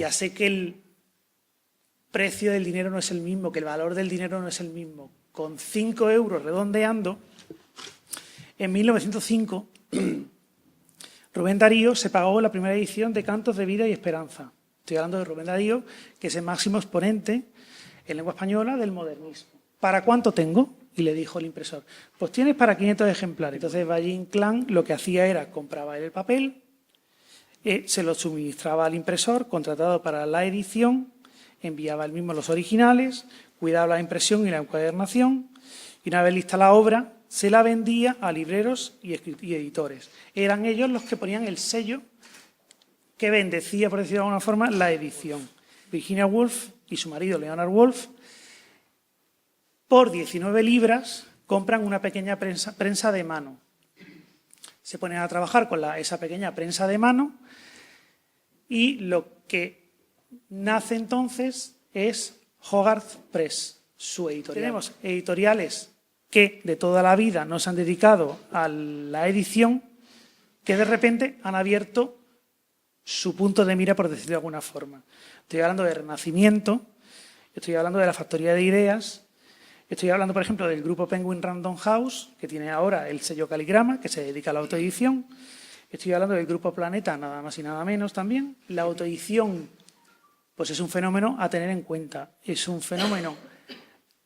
ya sé que el precio del dinero no es el mismo, que el valor del dinero no es el mismo. Con 5 euros redondeando, en 1905, Rubén Darío se pagó la primera edición de Cantos de Vida y Esperanza. Estoy hablando de Rubén Darío, que es el máximo exponente en lengua española del modernismo. ¿Para cuánto tengo? Y le dijo el impresor, pues tienes para 500 ejemplares. Entonces Valle Inclán lo que hacía era, compraba el papel, se lo suministraba al impresor, contratado para la edición, enviaba él mismo los originales, cuidaba la impresión y la encuadernación, y una vez lista la obra, se la vendía a libreros y editores. Eran ellos los que ponían el sello que bendecía, por decirlo de alguna forma, la edición. Virginia Woolf y su marido Leonard Woolf, por 19 libras, compran una pequeña prensa de mano. Se ponen a trabajar con esa pequeña prensa de mano y lo que nace entonces es Hogarth Press, su editorial. Tenemos editoriales que de toda la vida no se han dedicado a la edición, que de repente han abierto su punto de mira, por decirlo de alguna forma. Estoy hablando de Renacimiento, estoy hablando de la Factoría de Ideas, estoy hablando, por ejemplo, del grupo Penguin Random House, que tiene ahora el sello Caligrama, que se dedica a la autoedición. Estoy hablando del grupo Planeta, nada más y nada menos también. La autoedición, pues es un fenómeno a tener en cuenta. Es un fenómeno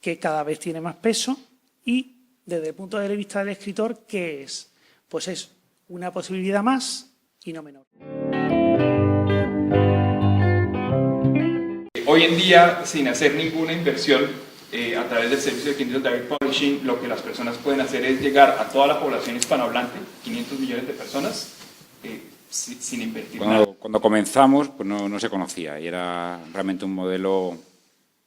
que cada vez tiene más peso y, desde el punto de vista del escritor, ¿qué es? Pues es una posibilidad más y no menor. Hoy en día, sin hacer ninguna inversión, a través del servicio de Kindle Direct Publishing, lo que las personas pueden hacer es llegar a toda la población hispanohablante, 500 millones de personas, sin invertir nada. Cuando comenzamos, pues no se conocía y era realmente un modelo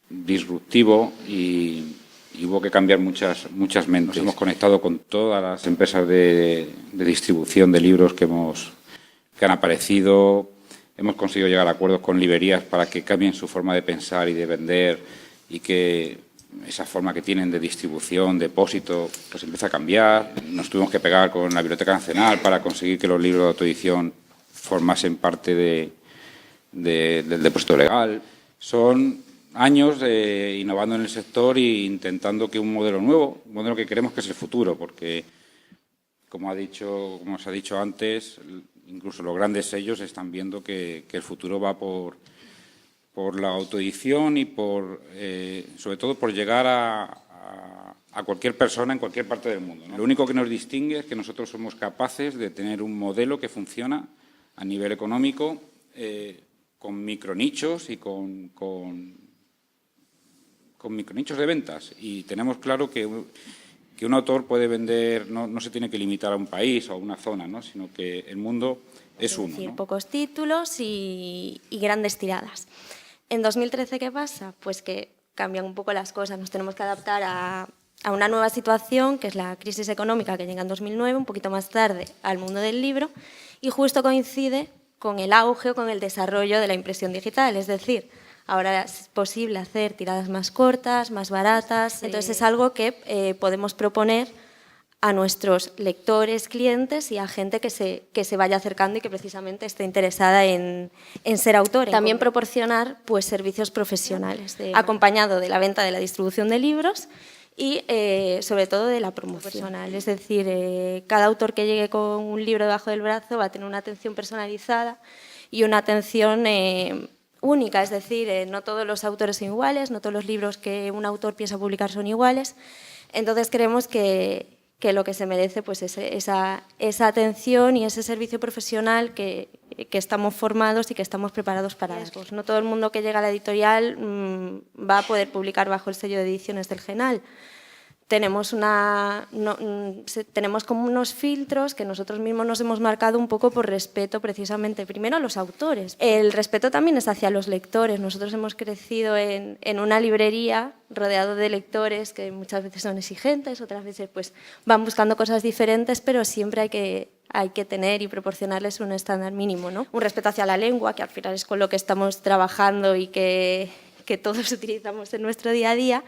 disruptivo y hubo que cambiar muchas mentes. Hemos conectado con todas las empresas de distribución de libros que han aparecido. Hemos conseguido llegar a acuerdos con librerías para que cambien su forma de pensar y de vender y que esa forma que tienen de distribución, depósito, pues empieza a cambiar. Nos tuvimos que pegar con la Biblioteca Nacional para conseguir que los libros de autoedición formasen parte del depósito legal. Son años innovando en el sector e intentando que un modelo nuevo, un modelo que creemos que es el futuro, porque, como se ha dicho antes, incluso los grandes sellos están viendo que el futuro va por la autoedición y sobre todo por llegar a cualquier persona en cualquier parte del mundo, ¿no? Lo único que nos distingue es que nosotros somos capaces de tener un modelo que funciona a nivel económico, con micronichos y con micronichos de ventas. Y tenemos claro que un autor puede vender, no se tiene que limitar a un país o a una zona, ¿no? Sino que el mundo es uno, ¿no? Pocos títulos y grandes tiradas. En 2013, ¿qué pasa? Pues que cambian un poco las cosas, nos tenemos que adaptar a una nueva situación, que es la crisis económica que llega en 2009, un poquito más tarde al mundo del libro, y justo coincide con el auge o con el desarrollo de la impresión digital, es decir, ahora es posible hacer tiradas más cortas, más baratas, entonces es algo que podemos proponer a nuestros lectores, clientes y a gente que se vaya acercando y que precisamente esté interesada en ser autor. También proporcionar pues, servicios profesionales, acompañado de la venta de la distribución de libros y sobre todo de la promoción. Es decir, cada autor que llegue con un libro debajo del brazo va a tener una atención personalizada y una atención única, es decir, no todos los autores son iguales, no todos los libros que un autor piensa publicar son iguales. Entonces creemos que lo que se merece pues, es esa atención y ese servicio profesional que estamos formados y que estamos preparados para dar. No todo el mundo que llega a la editorial va a poder publicar bajo el sello de ediciones del GENAL. Tenemos como unos filtros que nosotros mismos nos hemos marcado un poco por respeto precisamente, primero a los autores. El respeto también es hacia los lectores. Nosotros hemos crecido en una librería rodeado de lectores que muchas veces son exigentes, otras veces pues, van buscando cosas diferentes, pero siempre hay que tener y proporcionarles un estándar mínimo, ¿no? Un respeto hacia la lengua, que al final es con lo que estamos trabajando y que todos utilizamos en nuestro día a día.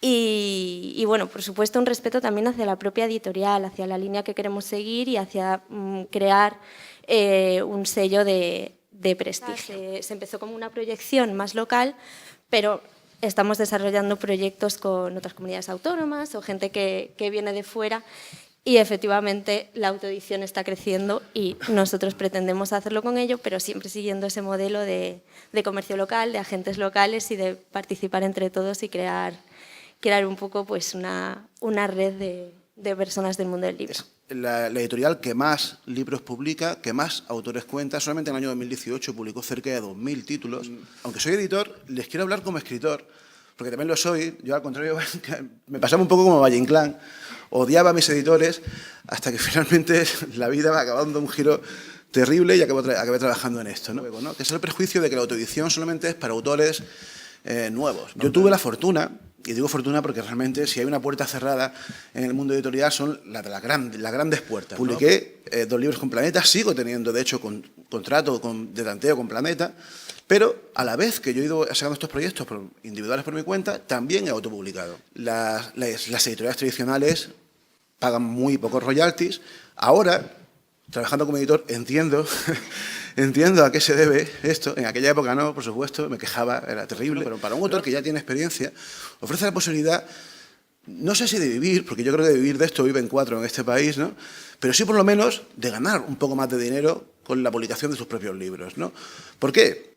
Y bueno, por supuesto, un respeto también hacia la propia editorial, hacia la línea que queremos seguir y hacia crear un sello de de prestigio. Se empezó como una proyección más local, pero estamos desarrollando proyectos con otras comunidades autónomas o gente que viene de fuera, y efectivamente la autoedición está creciendo y nosotros pretendemos hacerlo con ello, pero siempre siguiendo ese modelo de comercio local, de agentes locales y de participar entre todos y crear un poco pues una red de personas del mundo del libro. La editorial que más libros publica, que más autores cuenta. Solamente en el año 2018 publicó cerca de 2.000 títulos. Aunque soy editor, les quiero hablar como escritor, porque también lo soy. Yo, al contrario, me pasaba un poco como Valle Inclán. Odiaba a mis editores hasta que finalmente la vida me acabó dando un giro terrible y acabé trabajando en esto, ¿no? Que es el prejuicio de que la autoedición solamente es para autores nuevos. Yo tuve la fortuna, y digo fortuna porque realmente si hay una puerta cerrada en el mundo editorial son las grandes puertas, ¿no? Publiqué 2 libros con Planeta, sigo teniendo de hecho contrato de tanteo con Planeta, pero a la vez que yo he ido sacando estos proyectos individuales por mi cuenta, también he autopublicado. Las editoriales tradicionales pagan muy pocos royalties. Ahora, trabajando como editor, entiendo a qué se debe esto. En aquella época no, por supuesto, me quejaba, era terrible, pero para un autor que ya tiene experiencia, ofrece la posibilidad, no sé si de vivir, porque yo creo que de vivir de esto viven 4 en este país, ¿no? Pero sí por lo menos de ganar un poco más de dinero con la publicación de sus propios libros, ¿no? ¿Por qué?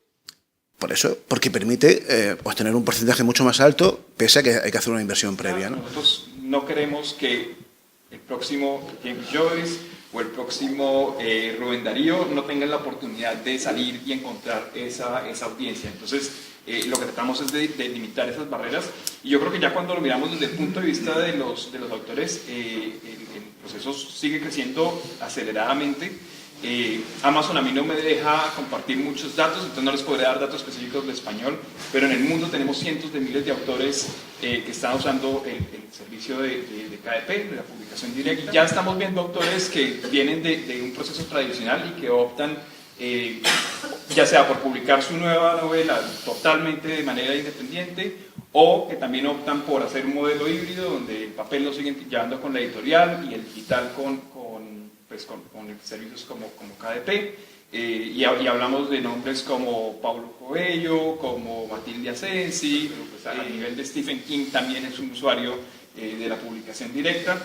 Por eso, porque permite obtener un porcentaje mucho más alto, pese a que hay que hacer una inversión previa, ¿no? Nosotros no queremos que el próximo James Joyce o el próximo Rubén Darío no tengan la oportunidad de salir y encontrar esa audiencia. Entonces, lo que tratamos es de limitar esas barreras, y yo creo que ya cuando lo miramos desde el punto de vista de los autores, el proceso sigue creciendo aceleradamente. Amazon a mí no me deja compartir muchos datos, entonces no les podré dar datos específicos de español, pero en el mundo tenemos cientos de miles de autores que están usando el servicio de KDP, de la publicación directa. Ya estamos viendo autores que vienen de un proceso tradicional y que optan, ya sea por publicar su nueva novela totalmente de manera independiente, o que también optan por hacer un modelo híbrido donde el papel lo siguen llevando con la editorial y el digital con servicios como KDP, y hablamos de nombres como Paulo Coelho, como Matilde Asensi, pues a nivel de Stephen King también es un usuario de la publicación directa.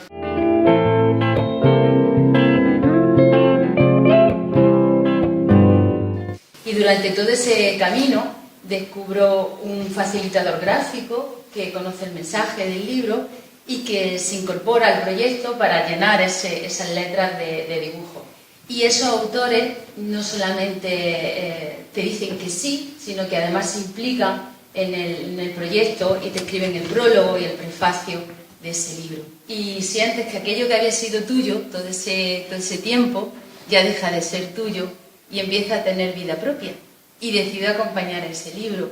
Y durante todo ese camino descubro un facilitador gráfico que conoce el mensaje del libro y que se incorpora al proyecto para llenar esas letras de dibujo. Y esos autores no solamente te dicen que sí, sino que además se implican en el proyecto y te escriben el prólogo y el prefacio de ese libro. Y sientes que aquello que había sido tuyo todo ese tiempo ya deja de ser tuyo y empieza a tener vida propia. Y decido acompañar ese libro.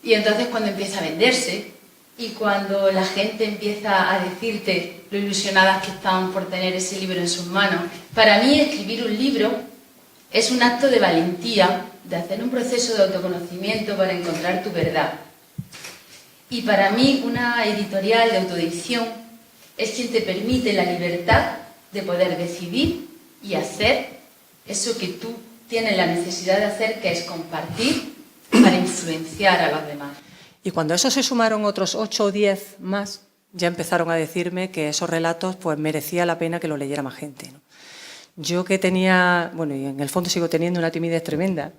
Y entonces cuando empieza a venderse, y cuando la gente empieza a decirte lo ilusionadas que están por tener ese libro en sus manos, para mí escribir un libro es un acto de valentía, de hacer un proceso de autoconocimiento para encontrar tu verdad. Y para mí una editorial de autoedición es quien te permite la libertad de poder decidir y hacer eso que tú tienes la necesidad de hacer, que es compartir para influenciar a los demás. Y cuando a eso se sumaron otros 8 o 10 más, ya empezaron a decirme que esos relatos pues merecía la pena que lo leyera más gente, ¿no? Yo que tenía, bueno, y en el fondo sigo teniendo una timidez tremenda,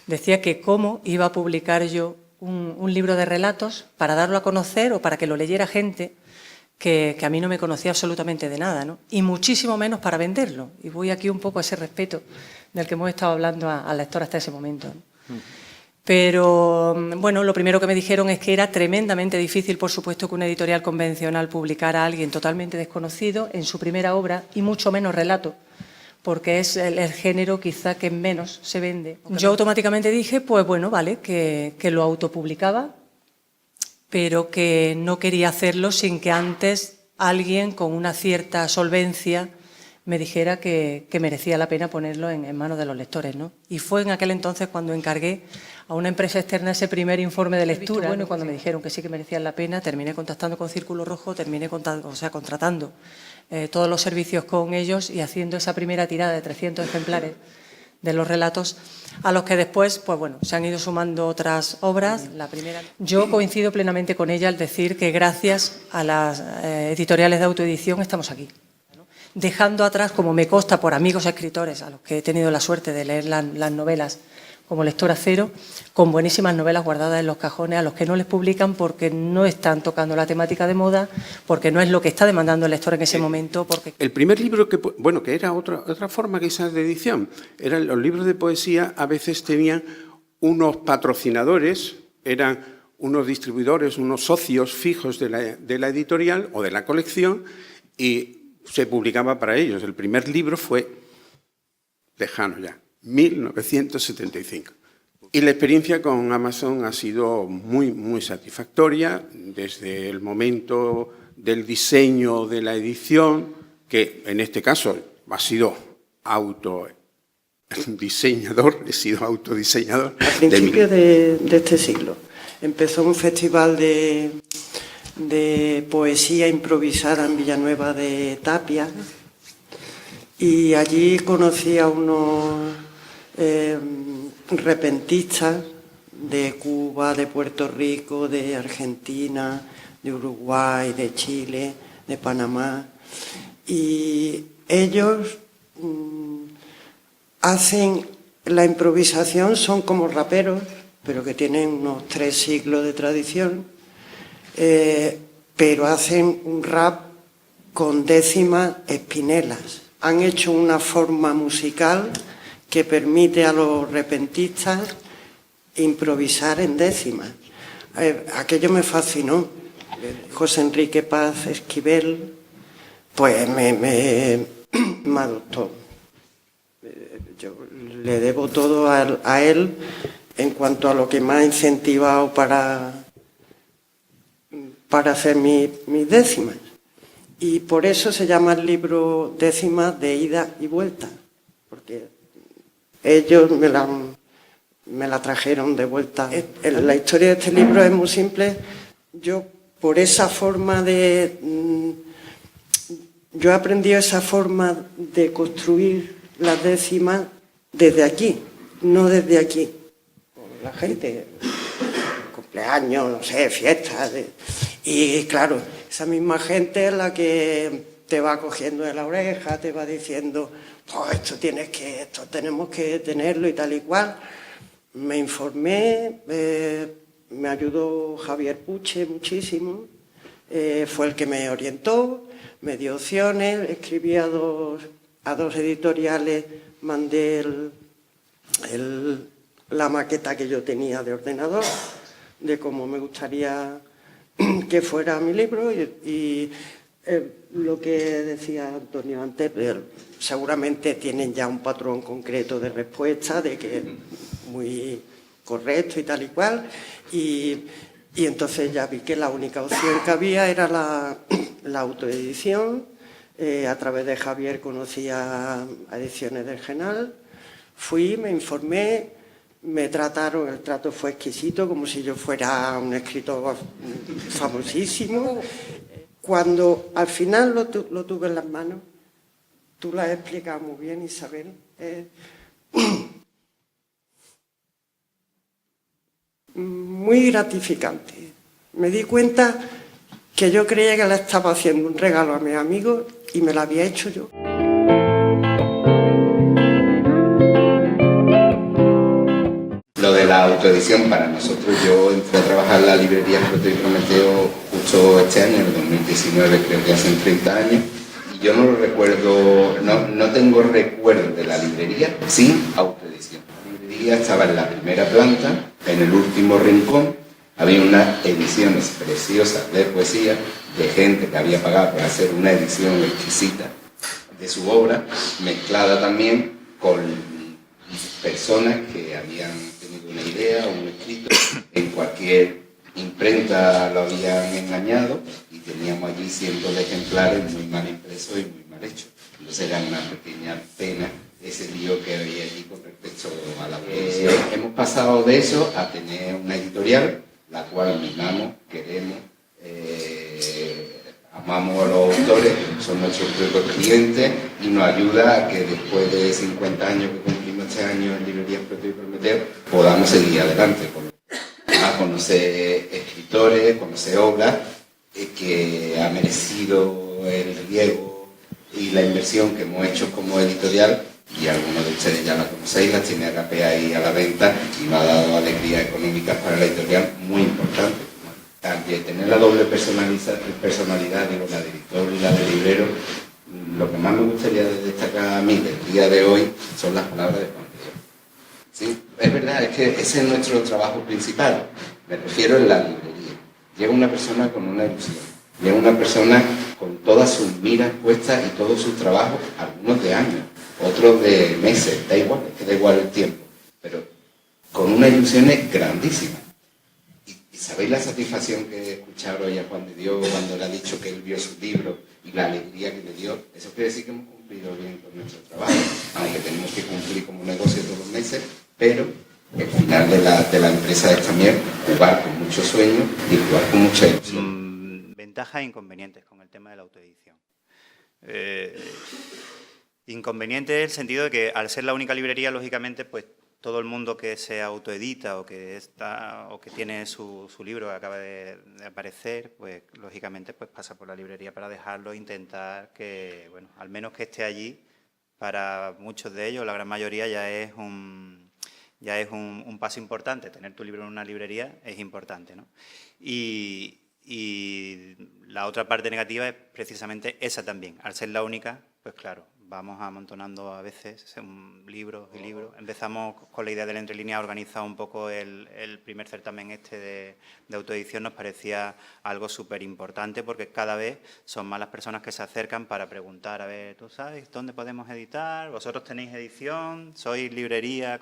decía que cómo iba a publicar yo un libro de relatos para darlo a conocer o para que lo leyera gente que a mí no me conocía absolutamente de nada, ¿no? Y muchísimo menos para venderlo. Y voy aquí un poco a ese respeto del que hemos estado hablando al lector hasta ese momento, ¿no? Pero, bueno, lo primero que me dijeron es que era tremendamente difícil, por supuesto, que una editorial convencional publicara a alguien totalmente desconocido en su primera obra y mucho menos relato, porque es el género quizá que menos se vende. Yo automáticamente dije, pues bueno, vale, que lo autopublicaba, pero que no quería hacerlo sin que antes alguien con una cierta solvencia me dijera que merecía la pena ponerlo en manos de los lectores, ¿no? Y fue en aquel entonces cuando encargué a una empresa externa ese primer informe de lectura. Bueno, y cuando me dijeron que sí que merecían la pena, terminé contactando con Círculo Rojo, terminé contratando todos los servicios con ellos y haciendo esa primera tirada de 300 ejemplares de los relatos, a los que después, pues bueno, se han ido sumando otras obras. La primera, yo coincido plenamente con ella al decir que gracias a las editoriales de autoedición estamos aquí, ¿no? Dejando atrás, como me consta por amigos escritores a los que he tenido la suerte de leer las novelas como lectora cero, con buenísimas novelas guardadas en los cajones a los que no les publican porque no están tocando la temática de moda, porque no es lo que está demandando el lector en ese momento. Porque... El primer libro que era otra forma quizás de edición, eran los libros de poesía, a veces tenían unos patrocinadores, eran unos distribuidores, unos socios fijos de la editorial o de la colección y se publicaba para ellos. El primer libro fue lejano ya, 1975. Y la experiencia con Amazon ha sido muy, muy satisfactoria desde el momento del diseño de la edición, que en este caso ha sido autodiseñador, he sido autodiseñador. A principios de este siglo empezó un festival de poesía improvisada en Villanueva de Tapia y allí conocí a unos repentistas de Cuba, de Puerto Rico, de Argentina, de Uruguay, de Chile, de Panamá. Y ellos hacen la improvisación, son como raperos, pero que tienen unos 3 siglos de tradición, pero hacen un rap con décimas espinelas. Han hecho una forma musical que permite a los repentistas improvisar en décimas. Aquello me fascinó. José Enrique Paz Esquivel, pues me adoptó. Yo le debo todo a él en cuanto a lo que me ha incentivado para hacer mis décimas. Y por eso se llama el libro Décimas de ida y vuelta, porque ellos me la trajeron de vuelta. La historia de este libro es muy simple. Yo, por esa forma yo he aprendido esa forma de construir las décimas desde aquí, no desde aquí. La gente, cumpleaños, no sé, fiestas. Y claro, esa misma gente es la que te va cogiendo de la oreja, te va diciendo, oh, esto tenemos que tenerlo y tal y cual. Me informé, me ayudó Javier Puche muchísimo, fue el que me orientó, me dio opciones, escribí a dos editoriales, mandé la maqueta que yo tenía de ordenador, de cómo me gustaría que fuera mi libro y lo que decía Antonio antes, seguramente tienen ya un patrón concreto de respuesta, de que es muy correcto y tal y cual, y entonces ya vi que la única opción que había era la autoedición. A través de Javier conocí a Ediciones del Genal, fui, me informé, me trataron, el trato fue exquisito, como si yo fuera un escritor famosísimo. Cuando al final lo tuve en las manos, tú lo has explicado muy bien, Isabel, muy gratificante. Me di cuenta que yo creía que le estaba haciendo un regalo a mis amigos y me lo había hecho yo. Lo de la autoedición para nosotros, yo entré a trabajar en la librería Prote y Prometeo justo este año, en el 2019, creo que hacen 30 años, y yo no lo recuerdo, no tengo recuerdo de la librería sin autoedición. La librería estaba en la primera planta, en el último rincón, había unas ediciones preciosas de poesía de gente que había pagado por hacer una edición exquisita de su obra, mezclada también con personas que habían tenido una idea o un escrito, en cualquier imprenta lo habían engañado y teníamos allí cientos de ejemplares muy mal impresos y muy mal hechos. Entonces era una pequeña pena ese lío que había allí con respecto a la producción. Hemos pasado de eso a tener una editorial, la cual mimamos, queremos, amamos a los autores, son nuestros propios clientes y nos ayuda a que después de 50 años que cumplimos este año en Librerías Prometeo y Prometeo, podamos seguir adelante, a conocer escritores, conocer obras que ha merecido el riesgo y la inversión que hemos hecho como editorial, y algunos de ustedes ya la conocéis, la tiene Agape ahí a la venta y me ha dado alegrías económicas para la editorial muy importante. También tener la doble personalidad, digo, la de editor y la de librero. Lo que más me gustaría destacar a mí del día de hoy son las palabras de Juan de Dios. ¿Sí? Es verdad, es que ese es nuestro trabajo principal, me refiero en la librería. Llega una persona con una ilusión, llega una persona con todas sus miras puestas y todo su trabajo, algunos de años, otros de meses, da igual, es que da igual el tiempo, pero con unas ilusiones grandísimas. ¿Y sabéis la satisfacción que he escuchado hoy a Juan de Dios cuando le ha dicho que él vio su libro y la alegría que le dio? Eso quiere decir que hemos cumplido bien con nuestro trabajo, aunque tenemos que cumplir como negocio todos los meses, pero el final de la empresa es también jugar con mucho sueño y jugar con mucha ilusión. Ventajas e inconvenientes con el tema de la autoedición. Inconveniente en el sentido de que al ser la única librería, lógicamente, pues todo el mundo que se autoedita o que tiene su libro que acaba de aparecer, pues lógicamente pues pasa por la librería para dejarlo, intentar que, bueno, al menos que esté allí. Para muchos de ellos, la gran mayoría, ya es un paso importante. Tener tu libro en una librería es importante, ¿no? Y la otra parte negativa es precisamente esa también. Al ser la única, pues claro, vamos amontonando a veces libros y libros. Empezamos con la idea de la entrelínea, organizar un poco el primer certamen de autoedición. Nos parecía algo súper importante porque cada vez son más las personas que se acercan para preguntar, a ver, ¿tú sabes dónde podemos editar? ¿Vosotros tenéis edición? ¿Sois librería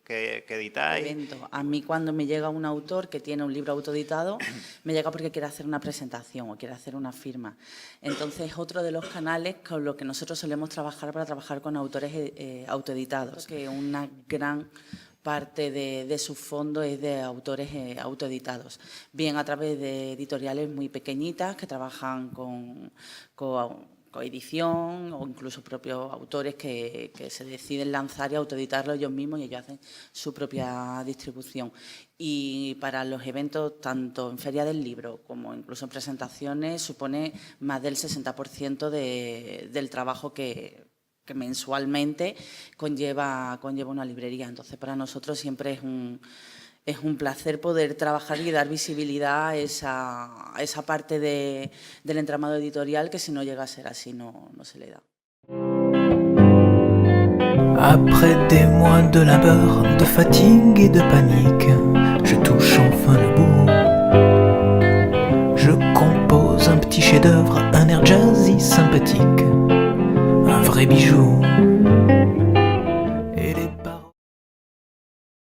que editáis? A mí cuando me llega un autor que tiene un libro autoeditado, me llega porque quiere hacer una presentación o quiere hacer una firma. Entonces, otro de los canales con los que nosotros solemos trabajar para trabajar con autores autoeditados, que una gran parte de su fondo es de autores autoeditados, bien a través de editoriales muy pequeñitas que trabajan con coedición o incluso propios autores que se deciden lanzar y autoeditarlo ellos mismos y ellos hacen su propia distribución. Y para los eventos, tanto en Feria del Libro como incluso en presentaciones, supone más del 60% del trabajo que mensualmente conlleva una librería. Entonces, para nosotros siempre es un placer poder trabajar y dar visibilidad a esa parte del entramado editorial que si no llega a ser así no se le da. Après des mois de labeur, de fatigue et de panique, je touche enfin le bout. Je compose un petit chef-d'œuvre, un air jazzy sympathique, un vrai bijou.